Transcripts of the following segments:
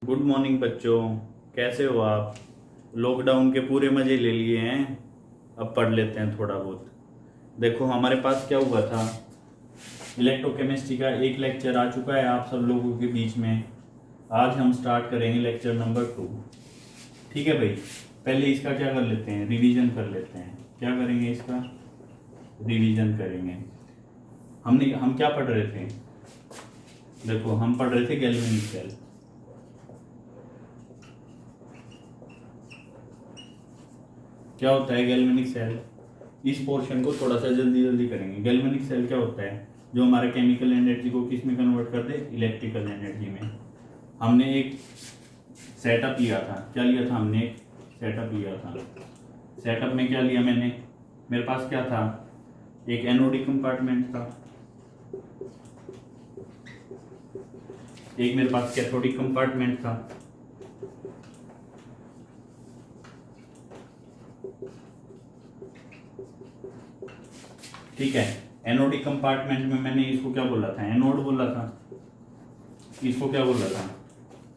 Good morning बच्चों, कैसे हो आप। लॉकडाउन के पूरे मज़े ले लिए हैं। अब पढ़ लेते हैं थोड़ा बहुत। देखो हमारे पास क्या हुआ था, इलेक्ट्रोकेमिस्ट्री का एक लेक्चर आ चुका है आप सब लोगों के बीच में। आज हम स्टार्ट करेंगे लेक्चर नंबर 2। ठीक है भाई, पहले इसका क्या कर लेते हैं, रिवीजन कर लेते हैं। क्या करेंगे, इसका रिवीजन करेंगे। हम क्या पढ़ रहे थे, देखो हम पढ़ रहे थे गैल्वेनिक सेल। क्या होता है गैल्वेनिक सेल, इस पोर्शन को थोड़ा सा जल्दी जल्दी करेंगे। गैल्वेनिक सेल क्या होता है, जो हमारा केमिकल एनर्जी को किस में कन्वर्ट कर दे, इलेक्ट्रिकल एनर्जी में। हमने एक सेटअप लिया था, क्या लिया था हमने, एक सेटअप लिया था। सेटअप में क्या लिया मैंने, मेरे पास क्या था, एक एनोडिक कंपार्टमेंट था, एक मेरे पास कैथोडिक कंपार्टमेंट था। ठीक है, एनोडिक कंपार्टमेंट में मैंने इसको क्या बोला था, एनोड बोला था। इसको क्या बोला था,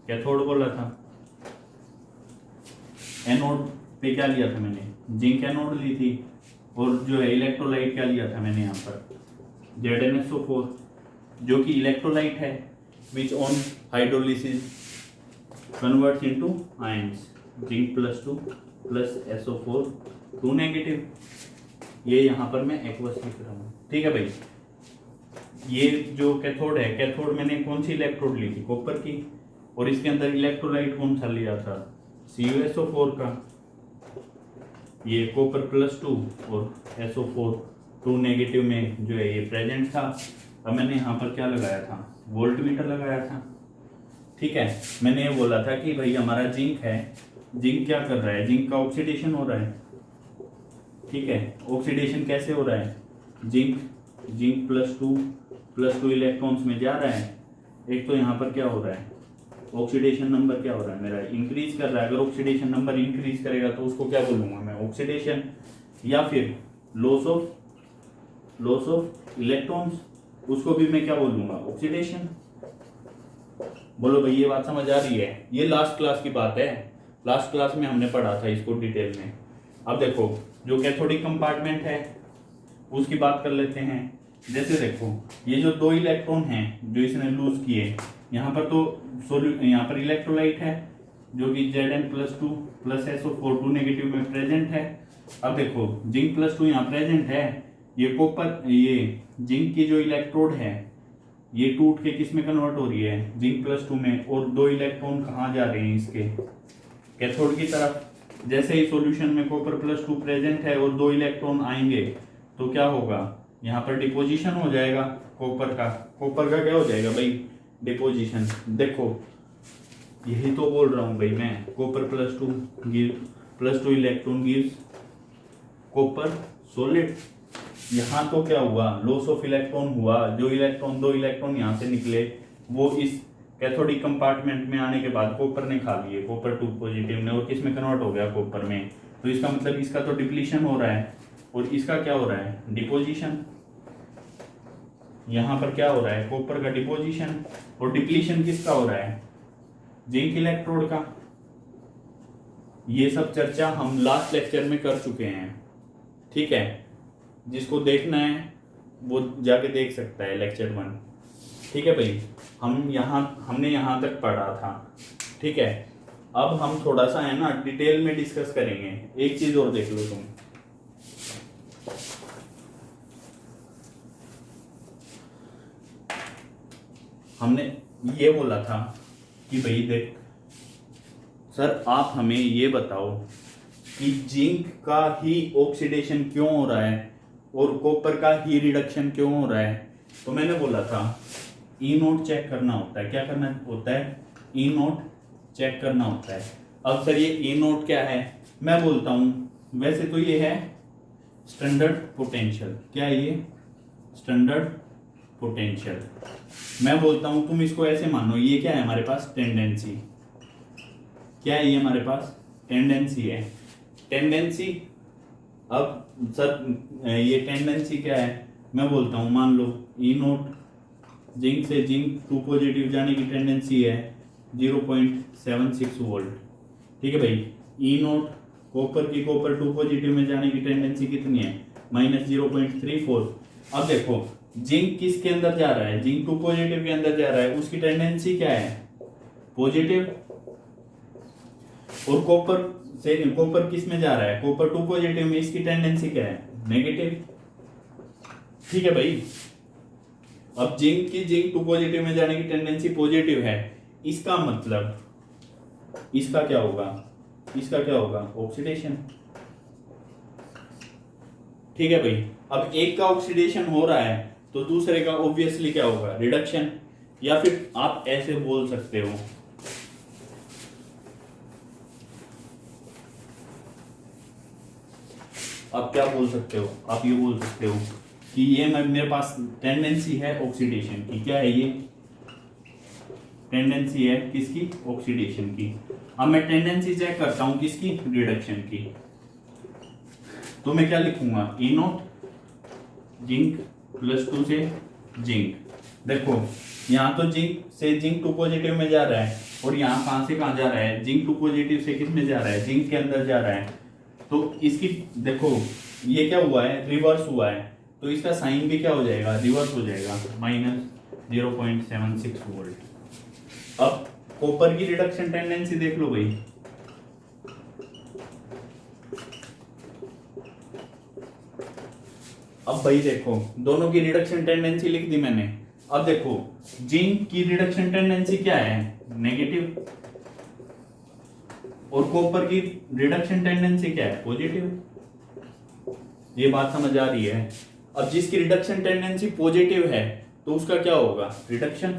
कैथोड बोला था। एनोड पे क्या लिया था मैंने, जिंक एनोड ली थी। और जो है इलेक्ट्रोलाइट क्या लिया था मैंने यहाँ पर, ZnSO4, जो कि इलेक्ट्रोलाइट है, which on hydrolysis converts into ions, zinc +2 plus SO4 2 negative. ये यहाँ पर मैं एक्वस लिख रहा हूँ। ठीक है भाई, ये जो कैथोड है, कैथोड मैंने कौन सी इलेक्ट्रोड ली थी, कॉपर की। और इसके अंदर इलेक्ट्रोलाइट कौन सा लिया था, CuSO4 का। ये कॉपर +2 और SO4 2 नेगेटिव में जो है ये प्रेजेंट था। अब मैंने यहाँ पर क्या लगाया था, वोल्टमीटर लगाया था। ठीक है, मैंने ये बोला था कि भाई हमारा जिंक है, जिंक क्या कर रहा है, जिंक का ऑक्सीडेशन हो रहा है। ठीक है, ऑक्सीडेशन कैसे हो रहा है, जिंक +2 इलेक्ट्रॉन्स में जा रहा है। एक तो यहाँ पर क्या हो रहा है, ऑक्सीडेशन नंबर क्या हो रहा है मेरा, इंक्रीज कर रहा है। अगर ऑक्सीडेशन नंबर इंक्रीज करेगा तो उसको क्या बोलूँगा मैं, ऑक्सीडेशन। या फिर लॉस ऑफ इलेक्ट्रॉन्स, उसको भी मैं क्या बोलूँगा, ऑक्सीडेशन। बोलो भाई ये बात समझ आ रही है, ये लास्ट क्लास की बात है, लास्ट क्लास में हमने पढ़ा था इसको डिटेल में। अब देखो जो कैथोडिक कंपार्टमेंट है उसकी बात कर लेते हैं। जैसे देखो ये जो 2 इलेक्ट्रॉन हैं जो इसने लूज किए, यहाँ पर तो यहाँ पर इलेक्ट्रोलाइट है जो कि Zn+2 प्लस SO4 2 नेगेटिव में प्रेजेंट है। अब देखो जिंक +2 यहाँ प्रेजेंट है, ये कॉपर, ये जिंक की जो इलेक्ट्रोड है ये टूट के किस में कन्वर्ट हो रही है, जिंक +2 में। और 2 इलेक्ट्रॉन कहाँ जा रहे हैं, इसके कैथोड की तरफ। जैसे ही सॉल्यूशन में कॉपर +2 प्रेजेंट है और 2 इलेक्ट्रॉन आएंगे तो क्या होगा, यहाँ पर डिपोजिशन हो जाएगा कॉपर का क्या हो जाएगा भाई, डिपोजिशन। देखो यही तो बोल रहा हूँ भाई मैं, copper +2 electron gives copper solid. यहाँ तो क्या हुआ, लॉस ऑफ इलेक्ट्रॉन हुआ। जो इलेक्ट्रॉन 2 इलेक्ट्रॉन यहाँ से निकले वो इस कैथोडिक कंपार्टमेंट में आने के बाद कॉपर ने खा लिए, कॉपर 2 पॉजिटिव ने, और किस में कन्वर्ट हो गया, कॉपर में। तो इसका मतलब इसका तो डिप्लीशन हो रहा है और इसका क्या हो रहा है, डिपोजिशन। यहाँ पर क्या हो रहा है, कॉपर का डिपोजिशन। और डिप्लीशन किसका हो रहा है, जिंक इलेक्ट्रोड का। ये सब चर्चा हम लास्ट लेक्चर में कर चुके हैं। ठीक है, जिसको देखना है वो जाके देख सकता है लेक्चर 1। ठीक है भाई, हमने यहाँ तक पढ़ा था। ठीक है, अब हम थोड़ा सा है ना डिटेल में डिस्कस करेंगे। एक चीज और देख लो तुम, हमने ये बोला था कि भाई देख सर आप हमें ये बताओ कि जिंक का ही ऑक्सीडेशन क्यों हो रहा है और कॉपर का ही रिडक्शन क्यों हो रहा है। तो मैंने बोला था E0 चेक करना होता है। क्या करना होता है, E0 चेक करना होता है। अब सर ये E0 क्या है, मैं बोलता हूँ वैसे तो ये है स्टैंडर्ड पोटेंशियल। क्या है ये, स्टैंडर्ड पोटेंशियल। मैं बोलता हूँ तुम इसको ऐसे मानो, ये क्या है हमारे पास, टेंडेंसी। क्या है ये हमारे पास, टेंडेंसी है। टेंडेंसी, अब सर ये टेंडेंसी क्या है, मैं बोलता हूँ मान लो E0 जिंक से जिंक 2 पॉजिटिव जाने की टेंडेंसी है, 0.76 वोल्ट। ठीक है भाई। ई नोट कॉपर की, कॉपर 2 पॉजिटिव में जाने की टेंडेंसी कितनी है, -0.34। अब देखो जिंक किसके अंदर जा रहा है, जिंक 2 पॉजिटिव के अंदर जा रहा है, उसकी टेंडेंसी क्या है, पॉजिटिव। और कॉपर किस में जा रहा है, कॉपर 2 पॉजिटिव में, इसकी टेंडेंसी क्या है, नेगेटिव। ठीक है भाई। अब जिंक 2 पॉजिटिव में जाने की टेंडेंसी पॉजिटिव है, इसका मतलब इसका क्या होगा, ऑक्सीडेशन। ठीक है भाई। अब एक का ऑक्सीडेशन हो रहा है तो दूसरे का ऑब्वियसली क्या होगा, रिडक्शन। या फिर आप ऐसे बोल सकते हो, आप क्या बोल सकते हो, आप ये बोल सकते हो कि ये मेरे पास टेंडेंसी है ऑक्सीडेशन की। क्या है ये, टेंडेंसी है किसकी, ऑक्सीडेशन की। अब मैं टेंडेंसी चेक करता हूं किसकी, रिडक्शन की। तो मैं क्या लिखूंगा, ई नोट जिंक +2 से जिंक। देखो यहाँ तो जिंक से जिंक 2 पॉजिटिव में जा रहा है, और यहाँ कहां से कहां जा रहा है, जिंक 2 पॉजिटिव से किस में जा रहा है, जिंक के अंदर जा रहा है। तो इसकी देखो ये क्या हुआ है, रिवर्स हुआ है, तो इसका साइन भी क्या हो जाएगा, रिवर्स हो जाएगा, -0.76 वोल्ट। अब कॉपर की रिडक्शन टेंडेंसी देख लो भाई। अब भाई देखो दोनों की रिडक्शन टेंडेंसी लिख दी मैंने। अब देखो जिंक की रिडक्शन टेंडेंसी क्या है, नेगेटिव, और कॉपर की रिडक्शन टेंडेंसी क्या है, पॉजिटिव। ये बात समझ आ रही है। अब जिसकी रिडक्शन टेंडेंसी पॉजिटिव है तो उसका क्या होगा, रिडक्शन।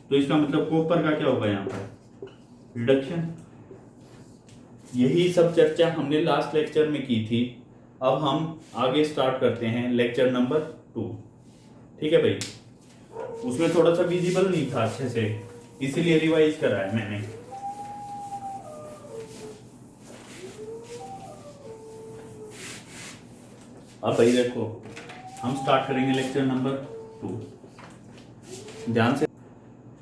तो इसका मतलब कॉपर का क्या होगा यहाँ पर, रिडक्शन। यही सब चर्चा हमने लास्ट लेक्चर में की थी। अब हम आगे स्टार्ट करते हैं लेक्चर नंबर 2। ठीक है भाई। उसमें थोड़ा सा विजिबल नहीं था अच्छे से, इसीलिए रिवाइज करा है मैंने। अब भाई देखो हम स्टार्ट करेंगे लेक्चर नंबर 2। ध्यान से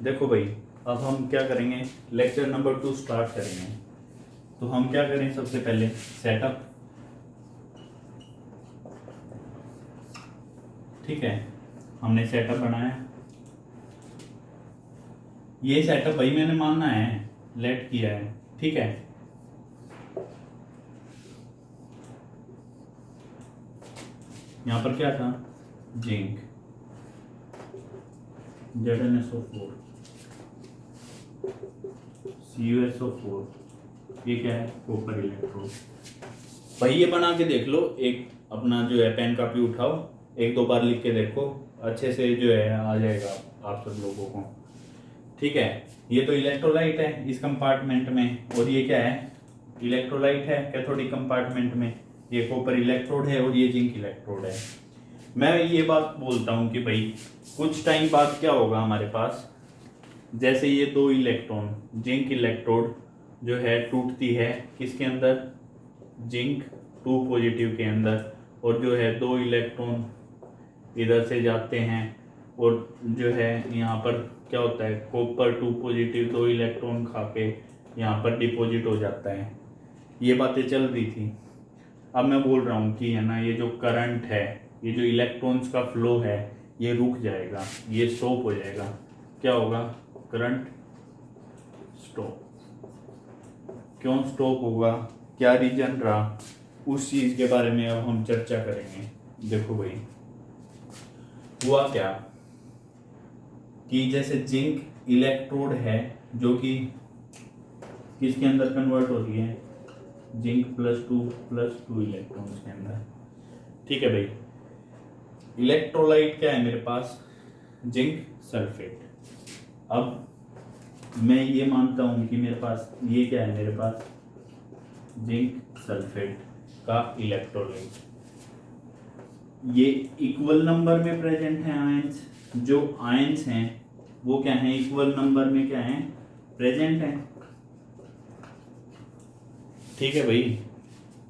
देखो भाई। अब हम क्या करेंगे, लेक्चर नंबर 2 स्टार्ट करेंगे। तो हम क्या करें, सबसे पहले सेटअप। ठीक है, हमने सेटअप बनाया। ये सेटअप भाई मैंने मानना है, लेट किया है। ठीक है। यहां पर क्या था, जिंक ZnSO4 CuSO4, ये क्या है, कॉपर इलेक्ट्रोड। भाई ये बना के देख लो, एक अपना जो है पेन कापी उठाओ, 1-2 बार लिख के देखो, अच्छे से जो है आ जाएगा आप सब लोगों को। ठीक है। ये तो इलेक्ट्रोलाइट है इस कंपार्टमेंट में, और ये क्या है, इलेक्ट्रोलाइट है कैथोडिक कंपार्टमेंट में। ये कॉपर इलेक्ट्रोड है और ये जिंक इलेक्ट्रोड है। मैं ये बात बोलता हूँ कि भाई कुछ टाइम बाद क्या होगा हमारे पास, जैसे ये 2 इलेक्ट्रॉन जिंक इलेक्ट्रोड जो है टूटती है किसके अंदर, जिंक 2 पॉजिटिव के अंदर, और जो है 2 इलेक्ट्रॉन इधर से जाते हैं, और जो है यहाँ पर क्या होता है, कॉपर 2 पॉजिटिव 2 इलेक्ट्रॉन खा के यहाँ पर डिपॉजिट हो जाता है। ये बातें चल रही थी। अब मैं बोल रहा हूँ कि है ना, ये जो करंट है, ये जो इलेक्ट्रॉन्स का फ्लो है, ये रुक जाएगा, ये स्टॉप हो जाएगा। क्या होगा, करंट स्टॉप। क्यों स्टॉप होगा, क्या रीजन रहा, उस चीज के बारे में अब हम चर्चा करेंगे। देखो भाई हुआ क्या कि जैसे जिंक इलेक्ट्रोड है जो कि किसके अंदर कन्वर्ट हो रही है, जिंक +2 इलेक्ट्रॉन्स के अंदर। ठीक है भाई। इलेक्ट्रोलाइट क्या है मेरे पास, जिंक सल्फेट। अब मैं ये मानता हूं कि मेरे पास ये क्या है, मेरे पास जिंक सल्फेट का इलेक्ट्रोलाइट। ये इक्वल नंबर में प्रेजेंट है आयंस। जो आयंस हैं वो क्या हैं, इक्वल नंबर में क्या हैं, प्रेजेंट हैं। ठीक है भाई।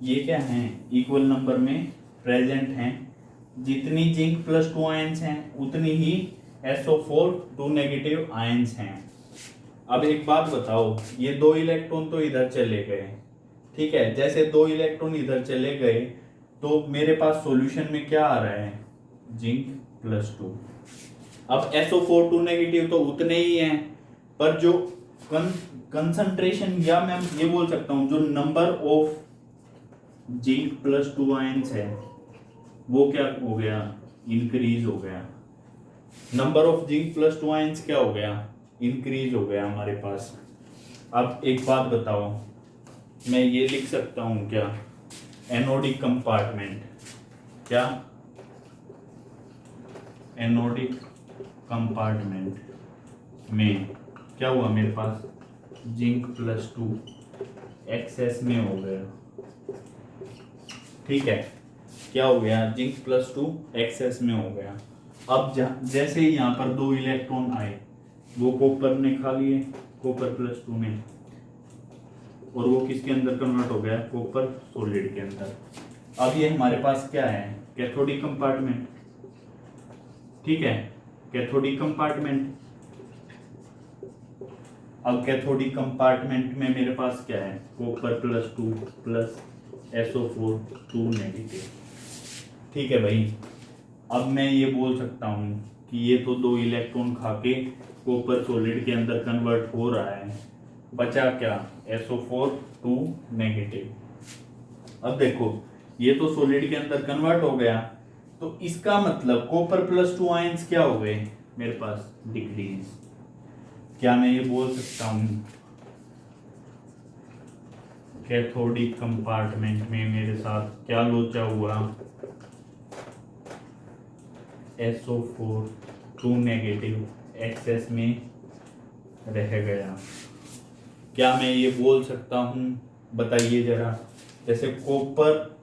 ये क्या हैं, इक्वल नंबर में प्रेजेंट हैं। जितनी जिंक +2 आयंस हैं उतनी ही SO4 2 नेगेटिव आयंस हैं। अब एक बात बताओ, ये 2 इलेक्ट्रॉन तो इधर चले गए, ठीक है, जैसे 2 इलेक्ट्रॉन इधर चले गए तो मेरे पास सॉल्यूशन में क्या आ रहा है, जिंक +2। अब SO4 2 नेगेटिव तो उतने ही हैं, पर जो कंसंट्रेशन, या मैं ये बोल सकता हूं जो नंबर ऑफ जिंक +2 आयंस है वो क्या हो गया, इंक्रीज हो गया। नंबर ऑफ जिंक +2 आयंस क्या हो गया, इंक्रीज हो गया हमारे पास। अब एक बात बताओ, मैं ये लिख सकता हूं क्या, एनोडिक कंपार्टमेंट, क्या एनोडिक कंपार्टमेंट में क्या हुआ, मेरे पास जिंक +2 एक्सेस में हो गया, ठीक है, क्या हो गया, जिंक +2 एक्सेस में हो गया। अब जैसे ही यहाँ पर 2 इलेक्ट्रॉन आए, वो कॉपर ने खा लिए, कॉपर +2 ने, और वो किसके अंदर कन्वर्ट हो गया, कॉपर सॉलिड के अंदर। अब ये हमारे पास क्या है, कैथोडिक कंपार्टमेंट, ठीक है, कैथोडिक कंपार्टमेंट। अब कैथोडिक कंपार्टमेंट में मेरे पास क्या है, कॉपर +2 प्लस SO4 2 नेगेटिव, ठीक है भाई। अब मैं ये बोल सकता हूँ कि ये तो 2 इलेक्ट्रॉन खा के कॉपर सॉलिड के अंदर कन्वर्ट हो रहा है, बचा क्या, SO4 2 नेगेटिव। अब देखो ये तो सॉलिड के अंदर कन्वर्ट हो गया, तो इसका मतलब कॉपर +2 आयंस क्या हो गए मेरे पास, डिक्रीज। क्या मैं ये बोल सकता हूँ कैथोडिक कंपार्टमेंट में मेरे साथ क्या लोचा हुआ, SO4 2 नेगेटिव एक्सेस में रह गया। क्या मैं ये बोल सकता हूँ, बताइए जरा, जैसे कॉपर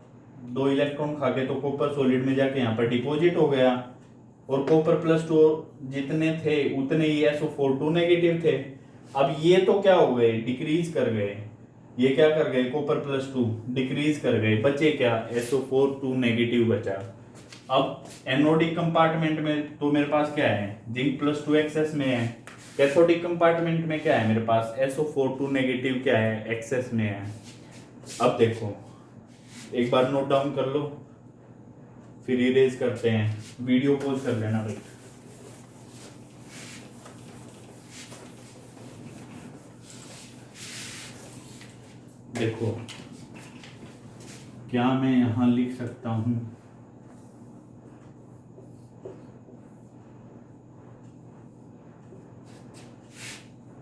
2 इलेक्ट्रॉन खा के तो कॉपर सॉलिड में जाके यहाँ पर डिपॉजिट हो गया, और कॉपर +2 जितने थे उतने ही SO4 2 नेगेटिव थे। अब ये तो क्या हो गए, डिक्रीज कर गए, ये क्या कर गए, कॉपर +2 डिक्रीज कर गए, बचे क्या, SO4 2 नेगेटिव बचा। अब एनोडिक कंपार्टमेंट में तो मेरे पास क्या है, जिंक +2 एक्सेस में है, कैथोडिक कंपार्टमेंट में क्या है मेरे पास, SO4 2 नेगेटिव क्या है, एक्सेस में है। अब देखो एक बार नोट डाउन कर लो, फिर इरेज करते हैं, वीडियो पॉज कर लेना भाई। देखो क्या मैं यहां लिख सकता हूं,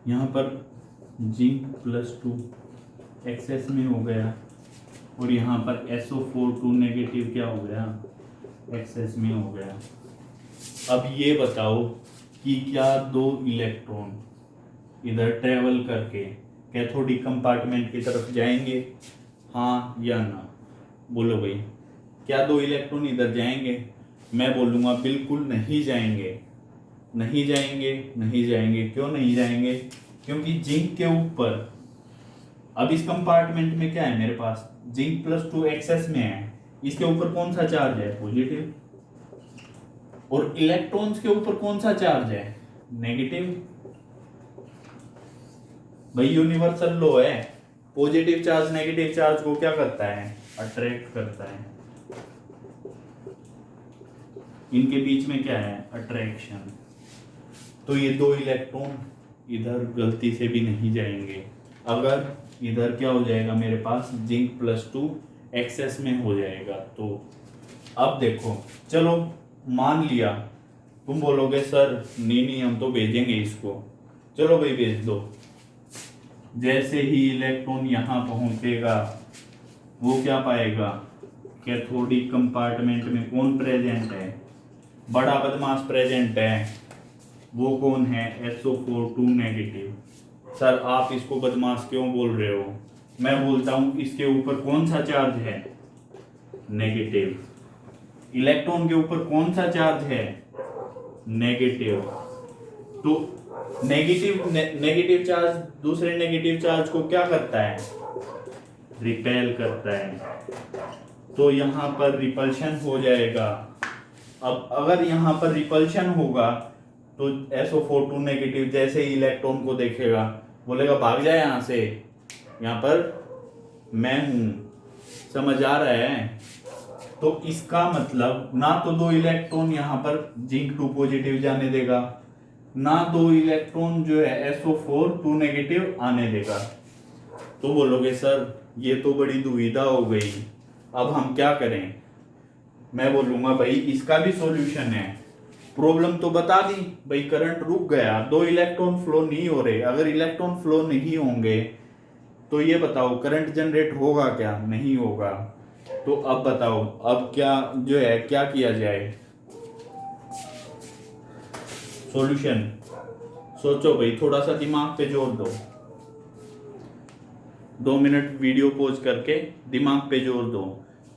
यहाँ पर जिंक +2 एक्सेस में हो गया, और यहाँ पर SO4 2 नेगेटिव क्या हो गया, एक्सेस में हो गया। अब ये बताओ कि क्या 2 इलेक्ट्रॉन इधर ट्रेवल करके कैथोडिक कंपार्टमेंट की तरफ जाएंगे, हाँ या ना, बोलो भाई। क्या 2 इलेक्ट्रॉन इधर जाएंगे, मैं बोलूँगा बिल्कुल नहीं जाएंगे, नहीं जाएंगे, नहीं जाएंगे। क्यों नहीं जाएंगे, क्योंकि जिंक के ऊपर, अब इस कंपार्टमेंट में क्या है मेरे पास, जिंक +2 एक्सेस में है, इसके ऊपर कौन सा चार्ज है, पॉजिटिव, और इलेक्ट्रॉन्स के ऊपर कौन सा चार्ज है, नेगेटिव। भाई यूनिवर्सल लॉ है, पॉजिटिव चार्ज नेगेटिव चार्ज को क्या करता है, अट्रैक्ट करता है। इनके बीच में क्या है, अट्रैक्शन। तो ये 2 इलेक्ट्रॉन इधर गलती से भी नहीं जाएंगे। अगर इधर क्या हो जाएगा मेरे पास, जिंक +2 एक्सेस में हो जाएगा। तो अब देखो, चलो मान लिया, तुम बोलोगे सर नहीं हम तो भेजेंगे इसको, चलो भाई भेज दो। जैसे ही इलेक्ट्रॉन यहाँ पहुंचेगा वो क्या पाएगा, कैथोडिक कंपार्टमेंट में कौन प्रेजेंट है, बड़ा बदमाश प्रेजेंट है, वो कौन है, SO4 2 नेगेटिव। सर आप इसको बदमाश क्यों बोल रहे हो, मैं बोलता हूं इसके ऊपर कौन सा चार्ज है, नेगेटिव। इलेक्ट्रॉन के ऊपर कौन सा चार्ज है, नेगेटिव। तो नेगेटिव चार्ज दूसरे नेगेटिव चार्ज को क्या करता है, रिपेल करता है। तो यहाँ पर रिपल्शन हो जाएगा। अब अगर यहाँ पर रिपल्शन होगा तो SO4 2 नेगेटिव जैसे ही इलेक्ट्रॉन को देखेगा बोलेगा भाग जाए यहाँ से, यहाँ पर मैं हूं। समझ आ रहा है? तो इसका मतलब ना तो 2 इलेक्ट्रॉन यहाँ पर जिंक 2 पॉजिटिव जाने देगा, ना 2 इलेक्ट्रॉन जो है SO4 2 नेगेटिव आने देगा। तो बोलोगे सर ये तो बड़ी दुविधा हो गई, अब हम क्या करें? मैं बोलूंगा भाई इसका भी सॉल्यूशन है। प्रॉब्लम तो बता दी भाई, करंट रुक गया, 2 इलेक्ट्रॉन फ्लो नहीं हो रहे। अगर इलेक्ट्रॉन फ्लो नहीं होंगे तो ये बताओ करंट जनरेट होगा क्या? नहीं होगा। तो अब बताओ अब क्या जो है क्या किया जाए? सॉल्यूशन सोचो भाई, थोड़ा सा दिमाग पे जोर दो। 2 मिनट वीडियो पॉज करके दिमाग पे जोर दो।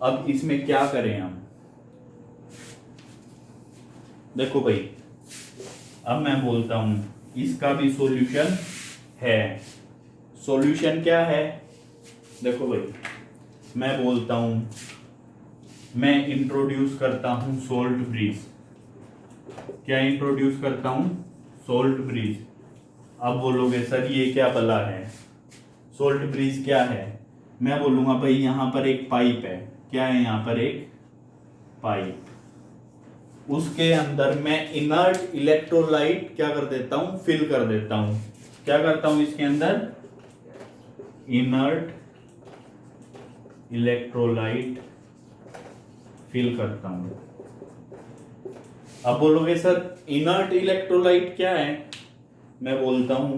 अब इसमें क्या करें हम? देखो भाई, अब मैं बोलता हूं इसका भी सॉल्यूशन है। सॉल्यूशन क्या है? देखो भाई, मैं बोलता हूं, मैं इंट्रोड्यूस करता हूं सोल्ट ब्रिज। क्या इंट्रोड्यूस करता हूं? Salt bridge. अब बोलोगे सर ये क्या भला है? सोल्ट ब्रिज क्या है? मैं बोलूंगा भाई यहां पर एक पाइप है। क्या है? यहां पर एक पाइप, उसके अंदर मैं इनर्ट इलेक्ट्रोलाइट क्या कर देता हूं? फिल कर देता हूं। क्या करता हूं इसके अंदर? इनर्ट इलेक्ट्रोलाइट फिल करता हूं। अब बोलोगे सर इनर्ट इलेक्ट्रोलाइट क्या है? मैं बोलता हूं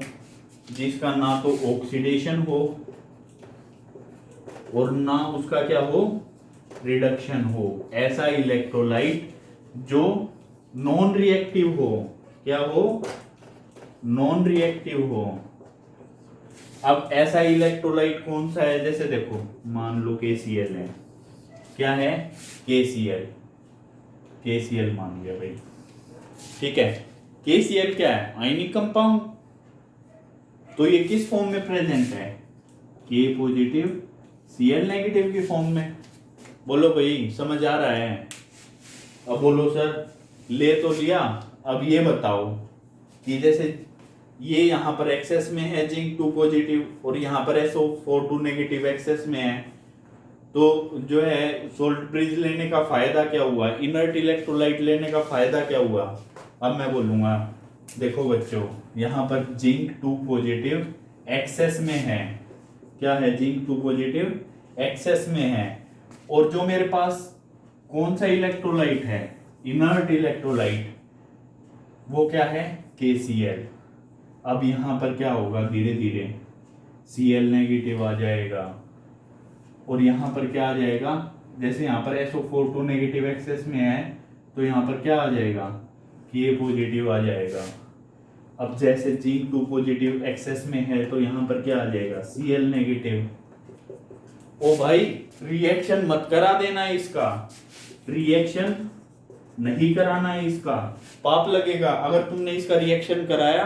जिसका ना तो ऑक्सीडेशन हो और ना उसका क्या हो? रिडक्शन हो। ऐसा इलेक्ट्रोलाइट जो नॉन रिएक्टिव हो। क्या हो? नॉन रिएक्टिव हो। अब ऐसा इलेक्ट्रोलाइट कौन सा है? जैसे देखो मान लो KCl है। क्या है? KCl। KCl मान लिया भाई, ठीक है। KCl क्या है? Ionic compound. तो ये किस फॉर्म में प्रेजेंट है? K पॉजिटिव Cl नेगेटिव की फॉर्म में। बोलो भाई समझ आ रहा है? अब बोलो सर ले तो लिया, अब ये बताओ कि जैसे ये यहाँ पर एक्सेस में है जिंक 2 पॉजिटिव और यहाँ पर SO4 2 नेगेटिव एक्सेस में है, तो जो है सोल्ट ब्रिज लेने का फायदा क्या हुआ? इनर्ट इलेक्ट्रोलाइट लेने का फायदा क्या हुआ? अब मैं बोलूंगा देखो बच्चों, यहाँ पर जिंक 2 पॉजिटिव एक्सेस में है। क्या है? जिंक 2 पॉजिटिव एक्सेस में है। और जो मेरे पास कौन सा इलेक्ट्रोलाइट है? इनर्ट इलेक्ट्रोलाइट, वो क्या है? KCl। अब यहां पर क्या होगा? धीरे धीरे Cl नेगेटिव आ जाएगा और यहां पर क्या आ जाएगा? जैसे यहां पर SO4 2 नेगेटिव एक्सेस में है तो यहां पर क्या आ जाएगा? K पॉजिटिव आ जाएगा। अब जैसे जिंक 2 पॉजिटिव एक्सेस में है तो यहां पर क्या आ जाएगा? Cl negative. ओ भाई रिएक्शन मत करा देना इसका, रिएक्शन नहीं कराना है इसका, पाप लगेगा। अगर तुमने इसका रिएक्शन कराया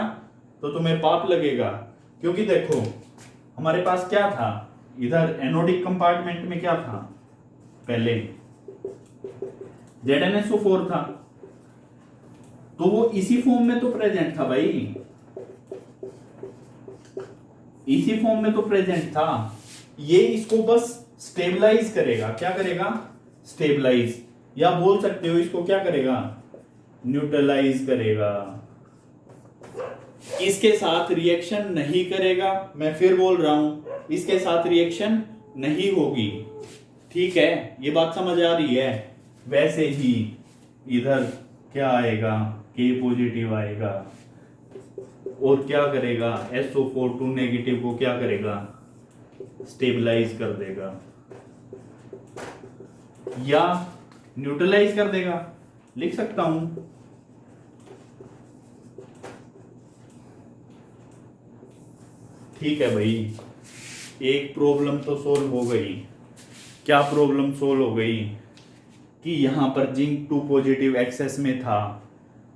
तो तुम्हें पाप लगेगा। क्योंकि देखो हमारे पास क्या था? इधर एनोडिक कंपार्टमेंट में क्या था? पहले ZnSO4 था, तो वो इसी फॉर्म में तो प्रेजेंट था भाई, इसी फॉर्म में तो प्रेजेंट था। ये इसको बस स्टेबलाइज करेगा। क्या करेगा? स्टेबलाइज, या बोल सकते हो इसको क्या करेगा? न्यूट्रलाइज करेगा। इसके साथ रिएक्शन नहीं करेगा। मैं फिर बोल रहा हूं इसके साथ रिएक्शन नहीं होगी। ठीक है, ये बात समझ आ रही है? वैसे ही इधर क्या आएगा? K पॉजिटिव आएगा और क्या करेगा? SO4 2 नेगेटिव को क्या करेगा? स्टेबलाइज कर देगा या न्यूट्रलाइज कर देगा। लिख सकता हूं ठीक है भाई, एक प्रॉब्लम तो सोल्व हो गई। क्या प्रॉब्लम सोल्व हो गई? कि यहां पर जिंक 2 पॉजिटिव एक्सेस में था,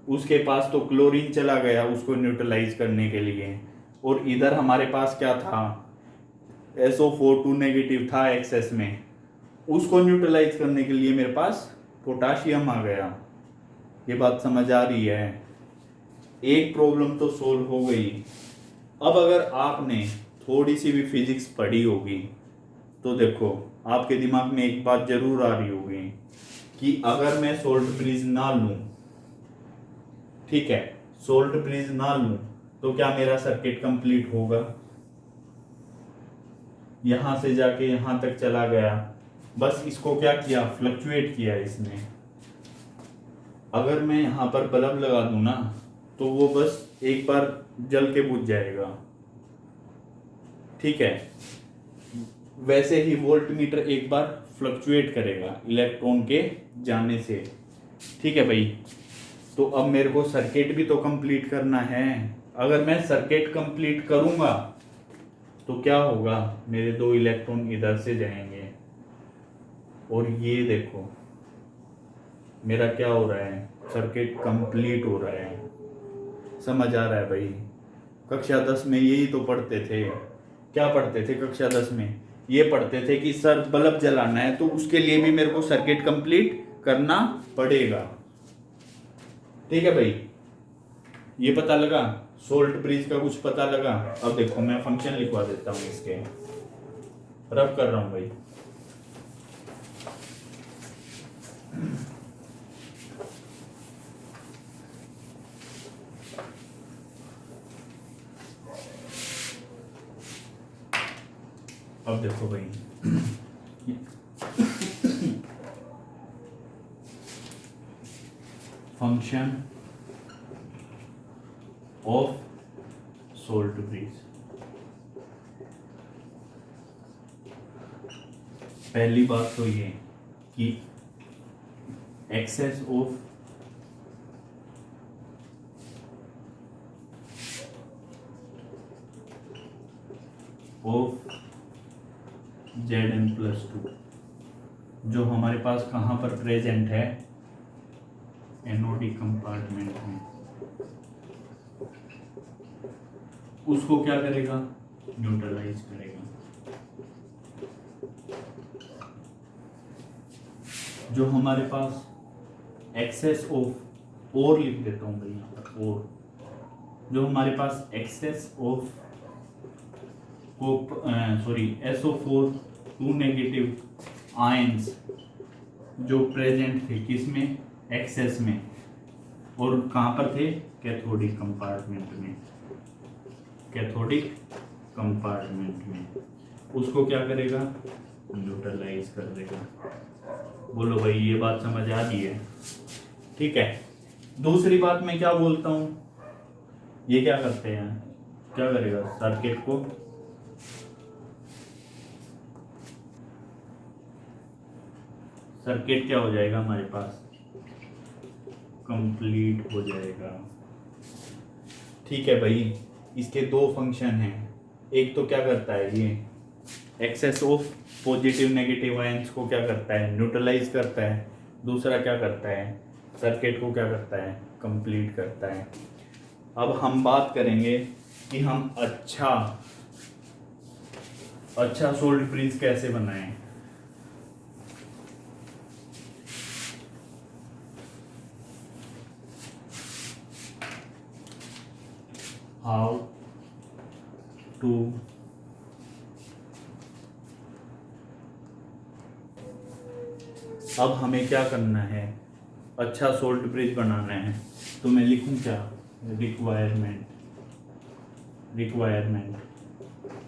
उसके पास तो क्लोरीन चला गया उसको न्यूट्रलाइज करने के लिए, और इधर हमारे पास क्या था? SO4 2 नेगेटिव था एक्सेस में, उसको न्यूट्रलाइज करने के लिए मेरे पास पोटाशियम आ गया। ये बात समझ आ रही है? एक प्रॉब्लम तो सोल्व हो गई। अब अगर आपने थोड़ी सी भी फिजिक्स पढ़ी होगी तो देखो आपके दिमाग में एक बात जरूर आ रही होगी कि अगर मैं सोल्ट ब्रिज ना लूं, ठीक है, सोल्ट ब्रिज ना लूं तो क्या मेरा सर्किट कंप्लीट होगा? यहां से जाके यहां तक चला गया, बस इसको क्या किया, फ्लक्चुएट किया इसने। अगर मैं यहां पर बल्ब लगा दूं ना तो वो बस एक बार जल के बुझ जाएगा, ठीक है। वैसे ही वोल्ट मीटर एक बार फ्लक्चुएट करेगा इलेक्ट्रॉन के जाने से, ठीक है भाई। तो अब मेरे को सर्किट भी तो कंप्लीट करना है। अगर मैं सर्किट कंप्लीट करूंगा तो क्या होगा, मेरे 2 इलेक्ट्रॉन इधर से जाएंगे और ये देखो मेरा क्या हो रहा है, सर्किट कंप्लीट हो रहा है। समझ आ रहा है भाई? कक्षा 10 में यही तो पढ़ते थे। क्या पढ़ते थे कक्षा 10 में? ये पढ़ते थे कि सर बल्ब जलाना है तो उसके लिए भी मेरे को सर्किट कंप्लीट करना पड़ेगा, ठीक है भाई। ये पता लगा, सोल्ट ब्रिज का कुछ पता लगा। अब देखो मैं फंक्शन लिखवा देता हूं, इसके रब कर रहा हूं भाई। अब देखो भाई फंक्शन ऑफ सोल्ट ब्रिज। पहली बात तो ये कि एक्सेस ऑफ Zn+2 जो हमारे पास कहाँ पर प्रेजेंट है, एनओडी कंपार्टमेंट में, उसको क्या करेगा, न्यूट्रलाइज करेगा। जो हमारे पास एक्सेस ऑफ, और लिख देता हूं भाई यहाँ पर, और जो हमारे पास excess of SO4 2 negative ions जो प्रेजेंट थे किसमें, एक्सेस में, और कहाँ पर थे, कैथोडिक कंपार्टमेंट में, कैथोडिक कंपार्टमेंट में, उसको क्या करेगा, न्यूट्रलाइज कर देगा। बोलो भाई ये बात समझ आ रही है? ठीक है। दूसरी बात मैं क्या बोलता हूं, ये क्या करते हैं, क्या करेगा, सर्किट को सर्किट क्या हो जाएगा हमारे पास, कंप्लीट हो जाएगा। ठीक है भाई, इसके 2 फंक्शन हैं। एक तो क्या करता है ये, excess of positive negative ions को क्या करता है, न्यूट्रलाइज करता है। दूसरा क्या करता है, सर्किट को क्या करता है, कंप्लीट करता है। अब हम बात करेंगे कि हम अच्छा सोल्ट ब्रिज कैसे बनाएं। हाउ टू अब हमें क्या करना है, अच्छा सोल्ट ब्रिज बनाना है तो मैं लिखूं क्या, requirement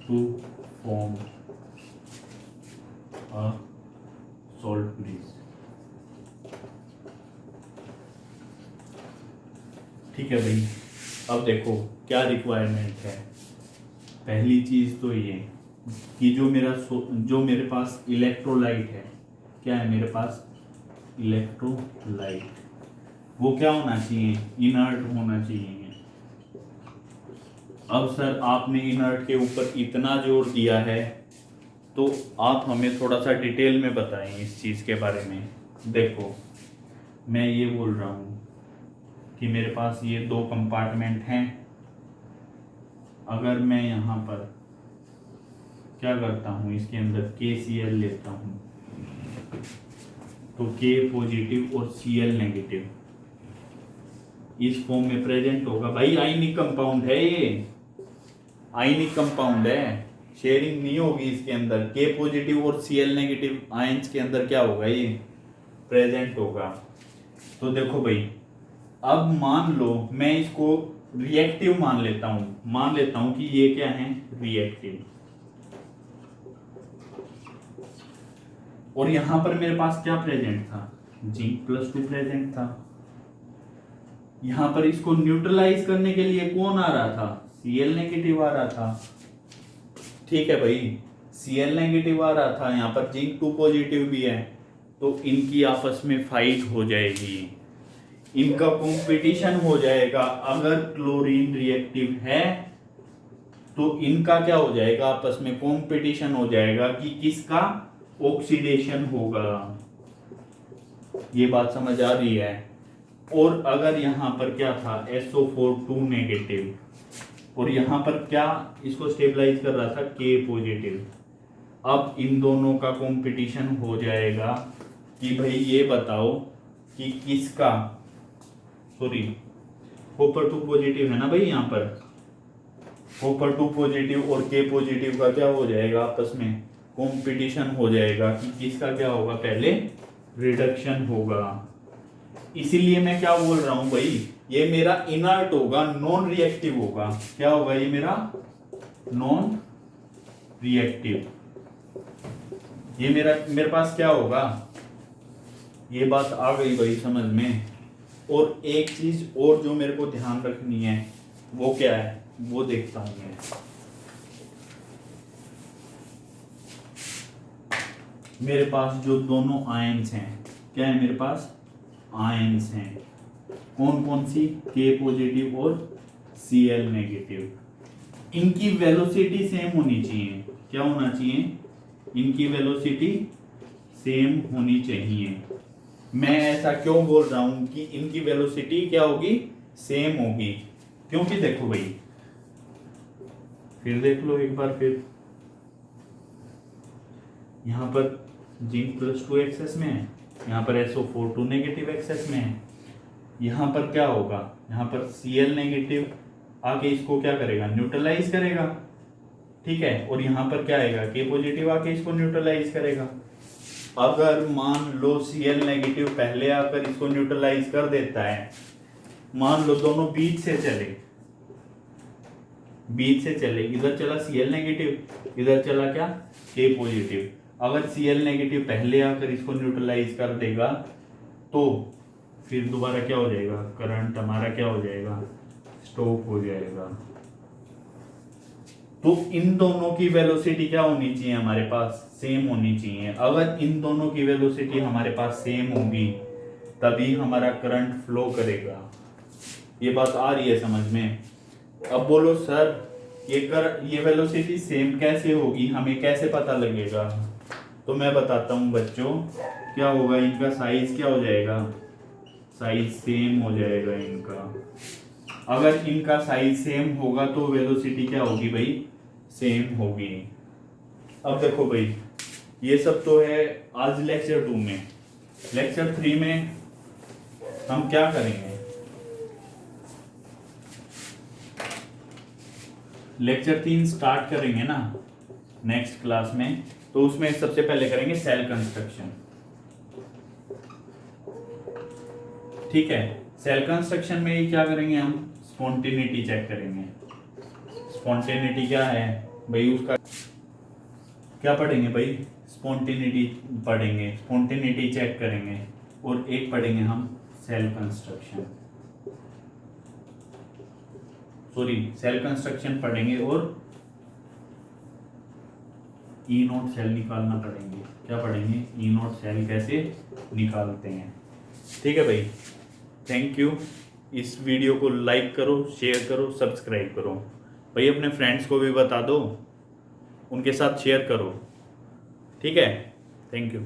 to form a salt bridge. ठीक है भाई, अब देखो क्या रिक्वायरमेंट है। पहली चीज तो ये कि जो मेरे पास इलेक्ट्रोलाइट है, क्या है मेरे पास इलेक्ट्रोलाइट, वो क्या होना चाहिए, इनर्ट होना चाहिए। अब सर आपने इनर्ट के ऊपर इतना जोर दिया है तो आप हमें थोड़ा सा डिटेल में बताएं इस चीज के बारे में। देखो मैं ये बोल रहा हूँ कि मेरे पास ये 2 कंपार्टमेंट हैं। अगर मैं यहाँ पर क्या करता हूँ, इसके अंदर KCl लेता हूँ तो K पॉजिटिव और Cl नेगेटिव, इस फॉर्म में प्रेजेंट होगा। भाई आयनिक कंपाउंड है ये, आयनिक कंपाउंड है, शेयरिंग नहीं होगी इसके अंदर। के पॉजिटिव और Cl नेगेटिव आयंस के अंदर क्या होगा, ये प्रेजेंट होगा। तो देखो भाई, अब मान लो मैं इसको रिएक्टिव मान लेता हूं कि ये क्या है, रिएक्टिव। और यहां पर मेरे पास क्या प्रेजेंट था, Zn+2 प्रेजेंट था। यहां पर इसको न्यूट्रलाइज करने के लिए कौन आ रहा था, Cl नेगेटिव आ रहा था। ठीक है भाई, Cl नेगेटिव आ रहा था, यहाँ पर Zn2 पॉजिटिव भी है, तो इनकी आपस में फाइट हो जाएगी, इनका कंपटीशन हो जाएगा। अगर क्लोरीन रिएक्टिव है तो इनका क्या हो जाएगा, आपस में कंपटीशन हो जाएगा कि किसका ऑक्सीडेशन होगा। ये बात समझ आ रही है। और अगर यहां पर क्या था, SO4 2 नेगेटिव, और यहां पर क्या इसको स्टेबलाइज कर रहा था, K पॉजिटिव। अब इन दोनों का कंपटीशन हो जाएगा कि भाई ये बताओ कि किसका, सॉरी कॉपर 2 पॉजिटिव है ना भाई, यहाँ पर कॉपर 2 पॉजिटिव और K पॉजिटिव का क्या हो जाएगा, आपस में कंपटीशन हो जाएगा कि किसका क्या होगा, पहले रिडक्शन होगा। इसीलिए मैं क्या बोल रहा हूं भाई, ये मेरा इनर्ट होगा, नॉन रिएक्टिव होगा। क्या होगा ये मेरा, नॉन रिएक्टिव। ये मेरे पास क्या होगा, ये बात आ गई भाई समझ में। और एक चीज और जो मेरे को ध्यान रखनी है वो क्या है, वो देखता हूं मैं। मेरे पास जो दोनों आयंस हैं, क्या है मेरे पास, आयंस हैं, कौन कौन सी, K पॉजिटिव और Cl नेगेटिव। इनकी वेलोसिटी सेम होनी चाहिए। क्या होना चाहिए, इनकी वेलोसिटी सेम होनी चाहिए। मैं ऐसा क्यों बोल रहा हूं कि इनकी वेलोसिटी क्या होगी, सेम होगी, क्योंकि देखो भाई, फिर देख लो एक बार, फिर यहां पर Zn+2 एक्सेस में है, यहाँ पर SO4 2 नेगेटिव एक्सेस में है। यहाँ पर क्या होगा, यहाँ पर Cl नेगेटिव आके इसको क्या करेगा, न्यूट्रलाइज करेगा। ठीक है, और यहाँ पर क्या आएगा, K पॉजिटिव आके इसको न्यूट्रलाइज करेगा। अगर मान लो Cl नेगेटिव पहले आकर इसको न्यूट्रलाइज कर देता है, मान लो दोनों बीच से चले, इधर चला Cl नेगेटिव, इधर चला क्या, K पॉजिटिव। अगर Cl नेगेटिव पहले आकर इसको न्यूट्रलाइज कर देगा तो फिर दोबारा क्या हो जाएगा, करंट हमारा क्या हो जाएगा, स्टॉप हो जाएगा। तो इन दोनों की वेलोसिटी क्या होनी चाहिए, हमारे पास सेम होनी चाहिए। अगर इन दोनों की वेलोसिटी हमारे पास सेम होगी तभी हमारा करंट फ्लो करेगा। ये बात आ रही है समझ में। अब बोलो सर ये वेलोसिटी सेम कैसे होगी, हमें कैसे पता लगेगा। तो मैं बताता हूँ बच्चों, क्या होगा, इनका साइज क्या हो जाएगा, साइज सेम हो जाएगा इनका। अगर इनका साइज सेम होगा तो वेलोसिटी क्या होगी भाई, सेम होगी। अब देखो भाई, ये सब तो है आज लेक्चर 2 में। लेक्चर 3 में हम क्या करेंगे, लेक्चर 3 स्टार्ट करेंगे ना नेक्स्ट क्लास में, तो उसमें सबसे पहले करेंगे सेल कंस्ट्रक्शन। ठीक है, सेल कंस्ट्रक्शन में ये क्या करेंगे, हम स्पॉन्टेनिटी चेक करेंगे। स्पॉन्टेनिटी क्या है भाई, उसका क्या पढ़ेंगे भाई, स्पॉन्टेनिटी पढ़ेंगे, स्पॉन्टेनिटी चेक करेंगे। और एक पढ़ेंगे हम cell construction, sorry cell construction पढ़ेंगे और E0 सेल निकालना पड़ेंगे। क्या पढ़ेंगे, E0 सेल कैसे निकालते हैं। ठीक है भाई, थैंक यू। इस वीडियो को लाइक करो, शेयर करो, सब्सक्राइब करो भाई, अपने फ्रेंड्स को भी बता दो, उनके साथ शेयर करो। ठीक है, थैंक यू।